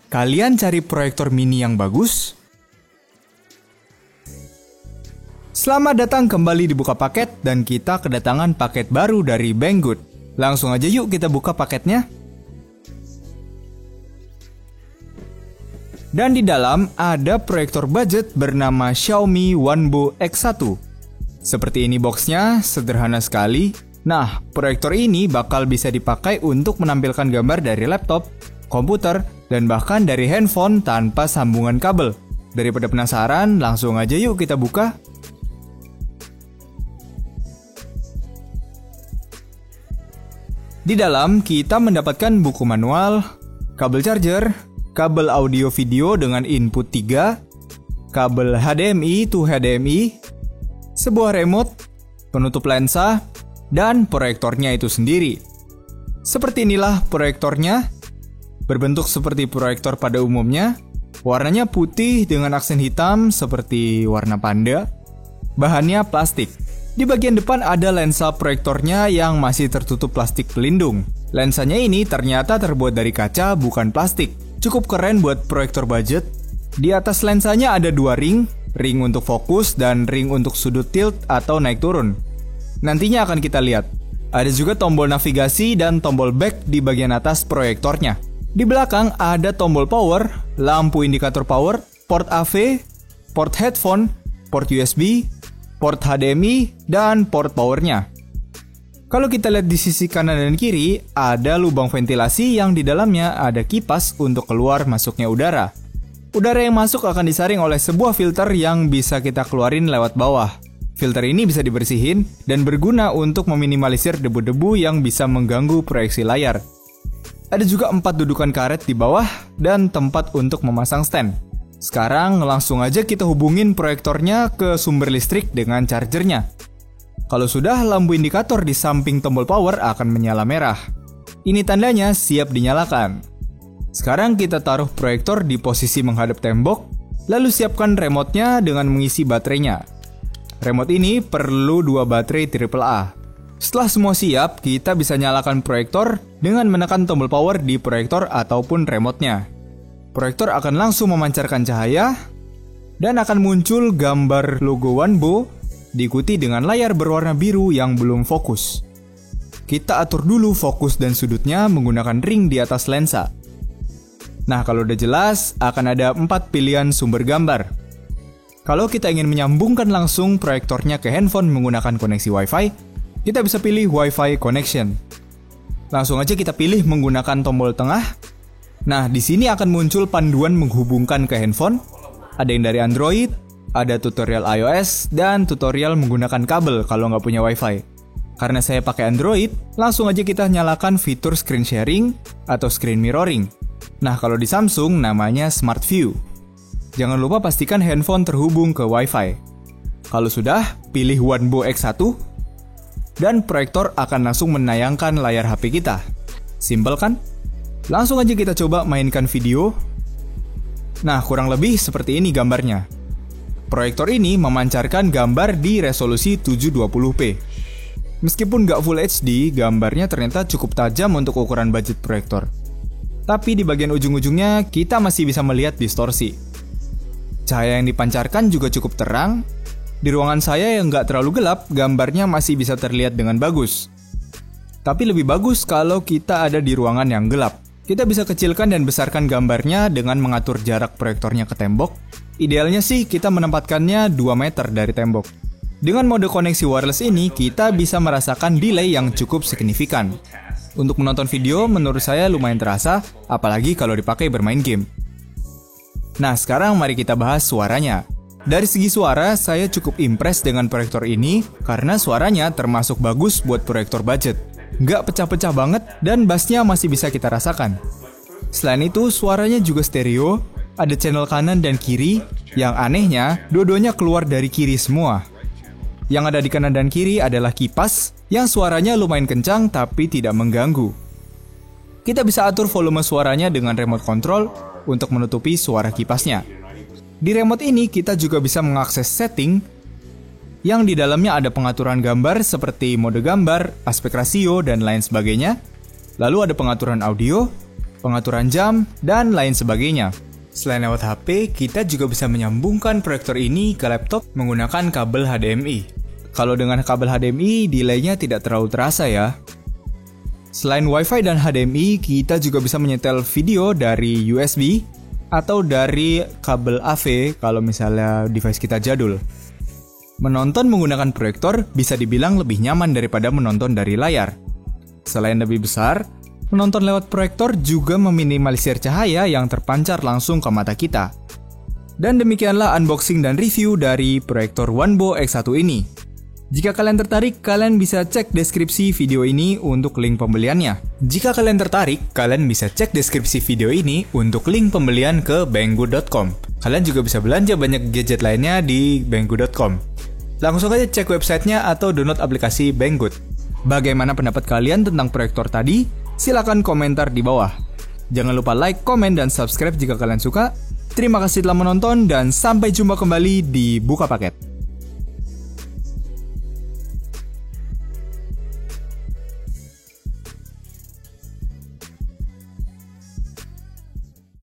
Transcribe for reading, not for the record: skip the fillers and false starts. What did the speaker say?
Kalian cari proyektor mini yang bagus? Selamat datang kembali di Buka Paket dan kita kedatangan paket baru dari Banggood. Langsung aja yuk kita buka paketnya. Dan di dalam ada proyektor budget bernama Xiaomi Wanbo X1. Seperti ini boxnya, sederhana sekali. Nah, proyektor ini bakal bisa dipakai untuk menampilkan gambar dari laptop, komputer, dan bahkan dari handphone tanpa sambungan kabel. Daripada penasaran, langsung aja yuk kita buka. Di dalam kita mendapatkan buku manual, kabel charger, kabel audio video dengan input 3, kabel HDMI to HDMI, sebuah remote, penutup lensa, dan proyektornya itu sendiri. Seperti inilah proyektornya. Berbentuk seperti proyektor pada umumnya, warnanya putih dengan aksen hitam seperti warna panda. Bahannya plastik. Di bagian depan ada lensa proyektornya yang masih tertutup plastik pelindung. Lensanya ini ternyata terbuat dari kaca, bukan plastik. Cukup keren buat proyektor budget. Di atas lensanya ada 2 ring untuk fokus dan ring untuk sudut tilt atau naik turun. Nantinya akan kita lihat. Ada juga tombol navigasi dan tombol back di bagian atas proyektornya. Di belakang ada tombol power, lampu indikator power, port AV, port headphone, port USB, port HDMI, dan port powernya. Kalau kita lihat di sisi kanan dan kiri, ada lubang ventilasi yang di dalamnya ada kipas untuk keluar masuknya udara. Udara yang masuk akan disaring oleh sebuah filter yang bisa kita keluarin lewat bawah. Filter ini bisa dibersihin dan berguna untuk meminimalisir debu-debu yang bisa mengganggu proyeksi layar. Ada juga 4 dudukan karet di bawah dan tempat untuk memasang stand. Sekarang langsung aja kita hubungin proyektornya ke sumber listrik dengan chargernya. Kalau sudah, lampu indikator di samping tombol power akan menyala merah. Ini tandanya siap dinyalakan. Sekarang kita taruh proyektor di posisi menghadap tembok, lalu siapkan remote-nya dengan mengisi baterainya. Remote ini perlu 2 baterai AAA. Setelah semua siap, kita bisa nyalakan proyektor dengan menekan tombol power di proyektor ataupun remote-nya. Proyektor akan langsung memancarkan cahaya dan akan muncul gambar logo Wanbo diikuti dengan layar berwarna biru yang belum fokus. Kita atur dulu fokus dan sudutnya menggunakan ring di atas lensa. Nah, kalau udah jelas, akan ada 4 pilihan sumber gambar. Kalau kita ingin menyambungkan langsung proyektornya ke handphone menggunakan koneksi Wi-Fi, kita bisa pilih Wi-Fi connection. Langsung aja kita pilih menggunakan tombol tengah. Nah, di sini akan muncul panduan menghubungkan ke handphone. Ada yang dari Android, ada tutorial iOS, dan tutorial menggunakan kabel kalau nggak punya Wi-Fi. Karena saya pakai Android, langsung aja kita nyalakan fitur screen sharing atau screen mirroring. Nah, kalau di Samsung namanya Smart View. Jangan lupa pastikan handphone terhubung ke Wi-Fi. Kalau sudah, pilih Wanbo X1, dan proyektor akan langsung menayangkan layar HP kita. Simpel kan? Langsung aja kita coba mainkan video. Nah, kurang lebih seperti ini gambarnya. Proyektor ini memancarkan gambar di resolusi 720p. Meskipun nggak Full HD, gambarnya ternyata cukup tajam untuk ukuran budget proyektor. Tapi di bagian ujung-ujungnya, kita masih bisa melihat distorsi. Cahaya yang dipancarkan juga cukup terang. Di ruangan saya yang nggak terlalu gelap, gambarnya masih bisa terlihat dengan bagus. Tapi lebih bagus kalau kita ada di ruangan yang gelap. Kita bisa kecilkan dan besarkan gambarnya dengan mengatur jarak proyektornya ke tembok. Idealnya sih kita menempatkannya 2 meter dari tembok. Dengan mode koneksi wireless ini, kita bisa merasakan delay yang cukup signifikan. Untuk menonton video, menurut saya lumayan terasa, apalagi kalau dipakai bermain game. Nah, sekarang mari kita bahas suaranya. Dari segi suara, saya cukup impress dengan proyektor ini karena suaranya termasuk bagus buat proyektor budget. Nggak pecah-pecah banget dan bassnya masih bisa kita rasakan. Selain itu, suaranya juga stereo, ada channel kanan dan kiri, yang anehnya, dua-duanya keluar dari kiri semua. Yang ada di kanan dan kiri adalah kipas, yang suaranya lumayan kencang tapi tidak mengganggu. Kita bisa atur volume suaranya dengan remote control untuk menutupi suara kipasnya. Di remote ini kita juga bisa mengakses setting yang di dalamnya ada pengaturan gambar seperti mode gambar, aspek rasio, dan lain sebagainya. Lalu ada pengaturan audio, pengaturan jam, dan lain sebagainya. Selain lewat HP, kita juga bisa menyambungkan proyektor ini ke laptop menggunakan kabel HDMI. Kalau dengan kabel HDMI, delay-nya tidak terlalu terasa ya. Selain Wi-Fi dan HDMI, kita juga bisa menyetel video dari USB atau dari kabel AV kalau misalnya device kita jadul. Menonton menggunakan proyektor bisa dibilang lebih nyaman daripada menonton dari layar. Selain lebih besar, menonton lewat proyektor juga meminimalisir cahaya yang terpancar langsung ke mata kita. Dan demikianlah unboxing dan review dari proyektor Wanbo X1 ini. Jika kalian tertarik, kalian bisa cek deskripsi video ini untuk link pembeliannya. Jika kalian tertarik, kalian bisa cek deskripsi video ini untuk link pembelian ke banggood.com. Kalian juga bisa belanja banyak gadget lainnya di banggood.com. Langsung aja cek websitenya atau download aplikasi Banggood. Bagaimana pendapat kalian tentang proyektor tadi? Silakan komentar di bawah. Jangan lupa like, komen, dan subscribe jika kalian suka. Terima kasih telah menonton dan sampai jumpa kembali di Buka Paket.